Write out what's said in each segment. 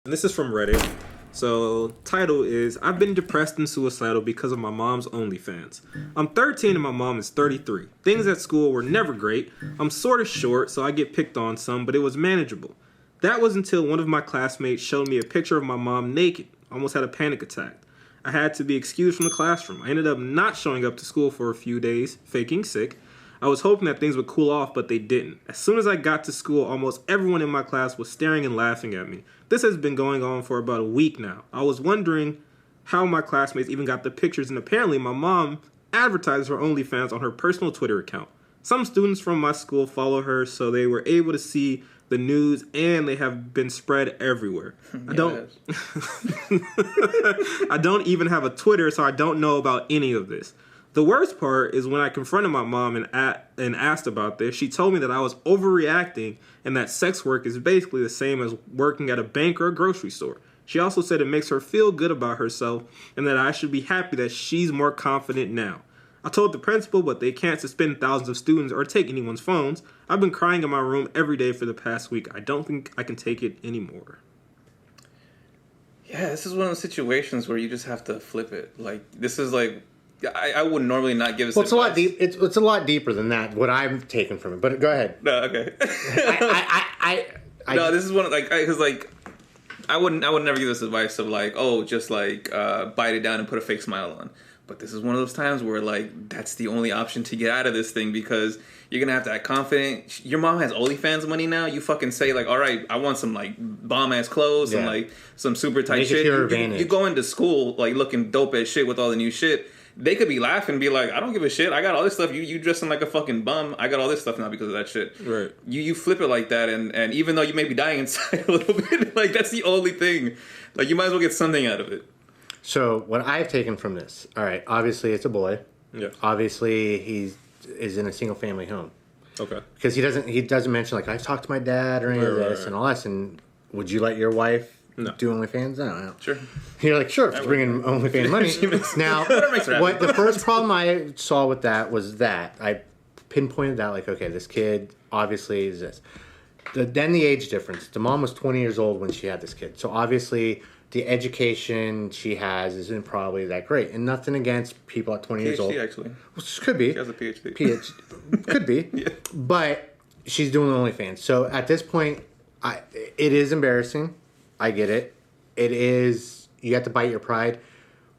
And this is from Reddit. So, title is, I've been depressed and suicidal because of my mom's OnlyFans. I'm 13 and my mom is 33. Things at school were never great. I'm sort of short, so I get picked on some, but it was manageable. That was until one of my classmates showed me a picture of my mom naked. I almost had a panic attack. I had to be excused from the classroom. I ended up not showing up to school for a few days, faking sick. I was hoping that things would cool off, but they didn't. As soon as I got to school, almost everyone in my class was staring and laughing at me. This has been going on for about a week now. I was wondering how my classmates even got the pictures, and apparently my mom advertised her OnlyFans on her personal Twitter account. Some students from my school follow her, so they were able to see the news, and they have been spread everywhere. I don't even have a Twitter, so I don't know about any of this. The worst part is when I confronted my mom and asked about this, she told me that I was overreacting and that sex work is basically the same as working at a bank or a grocery store. She also said it makes her feel good about herself and that I should be happy that she's more confident now. I told the principal, but they can't suspend thousands of students or take anyone's phones. I've been crying in my room every day for the past week. I don't think I can take it anymore. Yeah, this is one of those situations where you just have to flip it. Like, this is like, I would normally not give this advice. It's a lot deep. It's a lot deeper than that. What I've taken from it, but go ahead. No, okay. No, this is one of, like, because like I would never give this advice of like, oh, just like bite it down and put a fake smile on. But this is one of those times where like that's the only option to get out of this thing, because you're gonna have to act confident. Your mom has OnlyFans money now. You fucking say like, all right, I want some like bomb ass clothes and like some super tight shit. You go into school like looking dope as shit with all the new shit. They could be laughing and be like, I don't give a shit. I got all this stuff. You dressing like a fucking bum. I got all this stuff now because of that shit. Right. You flip it like that, and even though you may be dying inside a little bit, like that's the only thing. Like you might as well get something out of it. So what I've taken from this, all right, obviously it's a boy. Yeah. Obviously he is in a single family home. Okay. Because he doesn't mention like I've talked to my dad or any of this and all that. And would you let your wife do OnlyFans? I don't know. Sure. You're like, sure, if it's bringing OnlyFans money. Now, what the first problem I saw with that was that I pinpointed that like, okay, this kid obviously is this. Then the age difference. The mom was 20 years old when she had this kid. So obviously the education she has isn't probably that great. And nothing against people at 20 years old. PhD, actually. Well, could be. She has a PhD. Could be. Yeah. But she's doing OnlyFans. So at this point, it is embarrassing. I get it. It is. You have to bite your pride.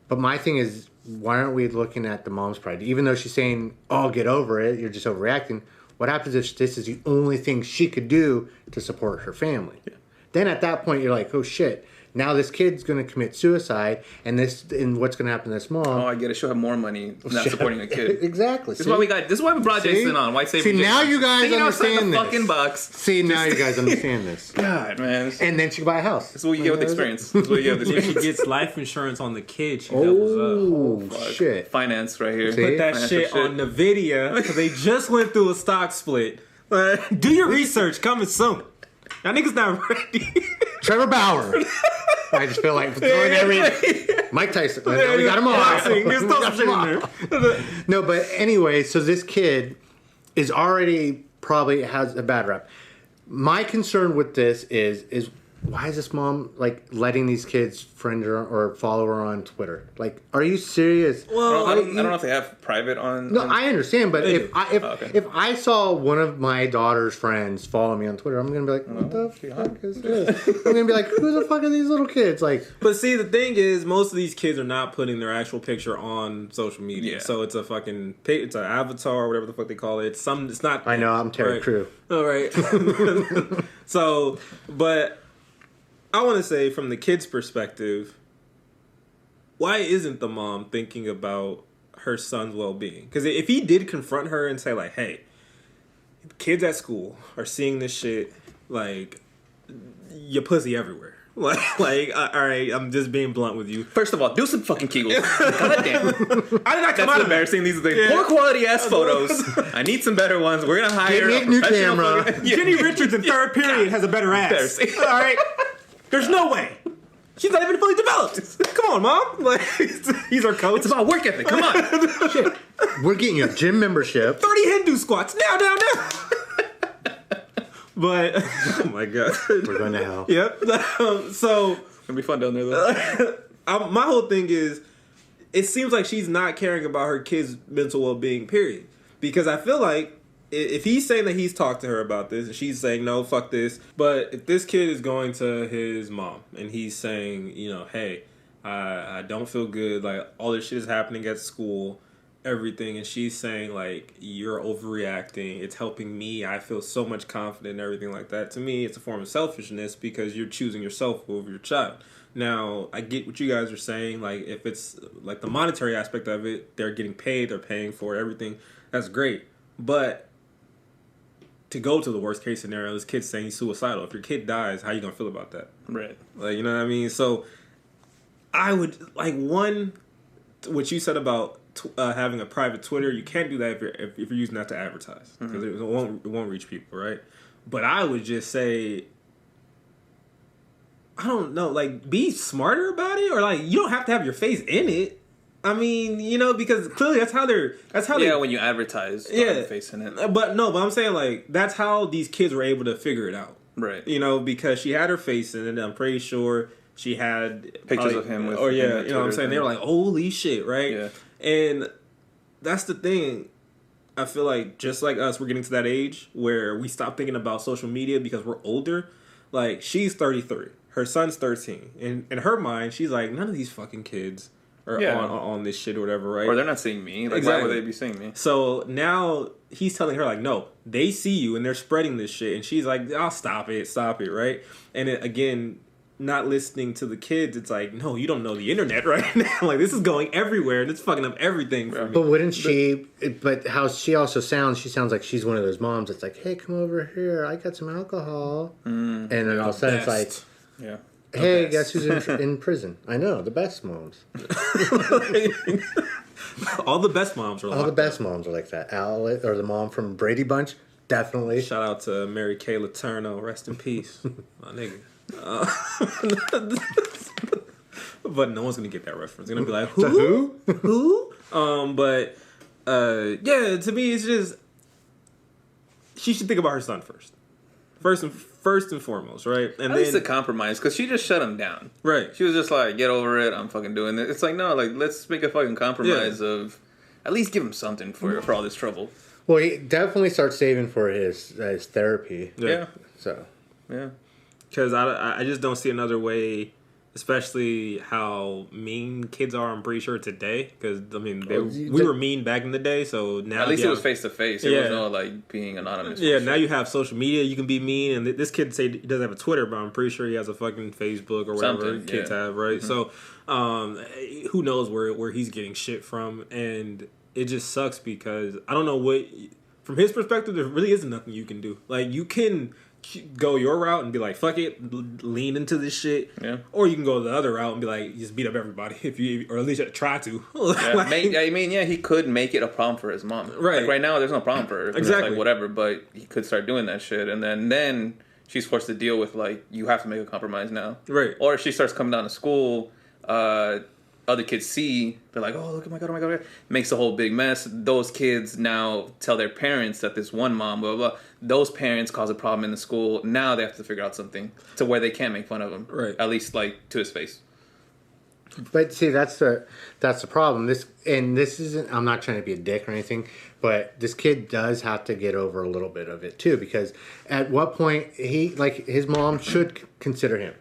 But my thing is, why aren't we looking at the mom's pride? Even though she's saying, oh, get over it, you're just overreacting. What happens if this is the only thing she could do to support her family? Yeah. Then at that point, you're like, oh, shit. Now this kid's going to commit suicide, and what's going to happen to this mom? Oh, I get it. She'll have more money not supporting a kid. Exactly. This is why we brought Jason on. White Savior. See, now you guys understand this. Fucking box. See, now you guys understand this. God, man. And then she can buy a house. This is what you get with experience. This is what you get with If she gets life insurance on the kid, she doubles up. Oh, shit. Finance right here. Put that shit on Nvidia, because they just went through a stock split. Do your research. Coming soon. Y'all niggas not ready. Trevor Bauer. I just feel like throwing Mike Tyson. We got him on. No, but anyway, so this kid is already probably has a bad rep. My concern with this is why is this mom like letting these kids friend her or follow her on Twitter? Like, are you serious? Well, I don't know if they have private on. No, I understand, but if I saw one of my daughter's friends follow me on Twitter, I'm gonna be like, what the fuck is this? I'm gonna be like, who the fuck are these little kids? Like, but see, the thing is, most of these kids are not putting their actual picture on social media, so it's an avatar or whatever the fuck they call it. It's not. I know, I'm Terry Crew. All right. So, but I want to say, from the kid's perspective, why isn't the mom thinking about her son's well-being? Because if he did confront her and say, like, hey, kids at school are seeing this shit, like, your pussy everywhere. Like, all right, I'm just being blunt with you. First of all, do some fucking Kegels. God damn. I did not come out embarrassing. These are the poor quality ass photos. I need some better ones. We're gonna hire a new camera. Jenny Richards in third period has a better ass. All right. There's no way. She's not even fully developed. Come on, Mom. Like, he's our coach. It's about work ethic. Come on. Shit. We're getting you a gym membership. 30 Hindu squats. Now. But oh my god, We're going to hell. Yep. So It'll be fun down there though. my whole thing is, it seems like she's not caring about her kid's mental well-being. Period. Because I feel like if he's saying that he's talked to her about this and she's saying no, fuck this, but if this kid is going to his mom and he's saying, you know, hey, I don't feel good, like all this shit is happening at school, everything, and she's saying like, you're overreacting, it's helping me, I feel so much confident and everything like that. To me, it's a form of selfishness because you're choosing yourself over your child. Now, I get what you guys are saying, like if it's like the monetary aspect of it, they're getting paid, they're paying for everything, that's great. But to go to the worst case scenario, this kid's saying he's suicidal. If your kid dies, how you gonna feel about that? Right. Like, you know what I mean? So I would like what you said about having a private Twitter. You can't do that if you're using that to advertise because it won't reach people, right? But I would just say, I don't know, like be smarter about it, or like you don't have to have your face in it. I mean, you know, because clearly that's how they when you advertise, facing it. But I'm saying like that's how these kids were able to figure it out, right? You know, because she had her face in it. I'm pretty sure she had pictures of him with, you know what I'm saying? They were like, holy shit, right? Yeah. And that's the thing. I feel like just like us, we're getting to that age where we stop thinking about social media because we're older. Like she's 33, her son's 13, and in her mind, she's like, none of these fucking kids or on this shit or whatever, right? Or they're not seeing me. Like, exactly. Why would they be seeing me? So now he's telling her, like, no, they see you and they're spreading this shit. And she's like, I'll stop it, right? And again, not listening to the kids, it's like, no, you don't know the internet right now. Like, this is going everywhere and it's fucking up everything for me. But wouldn't she, but how she also sounds, she sounds like she's one of those moms that's like, hey, come over here, I got some alcohol. And then all of a sudden it's like, yeah. Hey, guess who's in prison? I know, the best moms. All the best moms are like that. All the best moms are like that. Al, or the mom from Brady Bunch, definitely. Shout out to Mary Kay Letourneau, rest in peace, my nigga. But no one's gonna get that reference. They're gonna be like, who? Who? But yeah, to me, it's just she should think about her son first. First and foremost, right? And at least a compromise, because she just shut him down. Right. She was just like, get over it, I'm fucking doing this. It's like, no, like, let's make a fucking compromise of at least give him something for all this trouble. Well, he definitely starts saving for his therapy. Yeah. So. Yeah. Because I just don't see another way, especially how mean kids are, I'm pretty sure, today. Because, I mean, we were mean back in the day, so now... At least it was face-to-face. It was not, like, being anonymous. Yeah, now you have social media, you can be mean, and this kid say he doesn't have a Twitter, but I'm pretty sure he has a fucking Facebook or whatever kids have, right? Mm-hmm. So, who knows where he's getting shit from, and it just sucks because I don't know what... From his perspective, there really isn't nothing you can do. Like, you can... go your route and be like, fuck it, lean into this shit. Yeah. Or you can go the other route and be like, just beat up everybody or at least try to. He could make it a problem for his mom. Right. Like right now, there's no problem for her. Exactly. Like whatever, but he could start doing that shit, and then she's forced to deal with like, you have to make a compromise now. Right. Or if she starts coming down to school, other kids see, they're like, oh, look at my god, makes a whole big mess. Those kids now tell their parents that this one mom, blah, blah, blah. Those parents cause a problem in the school. Now they have to figure out something to where they can't make fun of him. Right. At least, like, to his face. But see, that's the problem. This isn't, I'm not trying to be a dick or anything, but this kid does have to get over a little bit of it, too, because at what point his mom should consider him.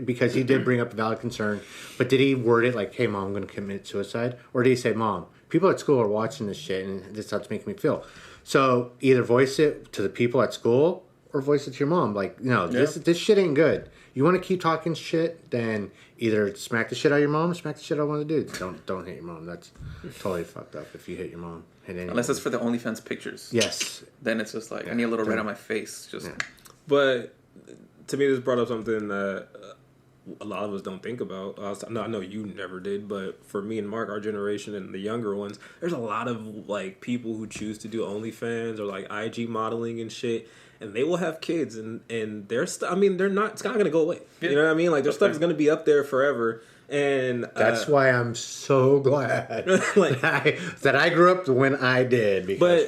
Because he did bring up a valid concern, but did he word it like, hey, Mom, I'm going to commit suicide? Or did he say, Mom, people at school are watching this shit and this is how it's making me feel? So either voice it to the people at school or voice it to your mom. Like, no, this shit ain't good. You want to keep talking shit, then either smack the shit out of your mom or smack the shit out of one of the dudes. Don't hit your mom. That's totally fucked up if you hit your mom. Unless it's for the OnlyFans pictures. Yes. Then it's just like, I need a little red on my face. But... to me, this brought up something that a lot of us don't think about. I know you never did, but for me and Mark, our generation and the younger ones, there's a lot of like people who choose to do OnlyFans or like IG modeling and shit, and they will have kids, and they're they're not. It's not gonna go away. Yeah. You know what I mean? Like their stuff is gonna be up there forever. And That's why I'm so glad like, that I grew up when I did. Because,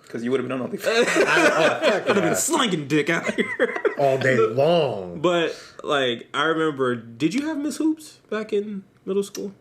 Because you would have been on OnlyFans. I'd have been slinging dick out here all day long. But like, I remember. Did you have Miss Hoops back in middle school?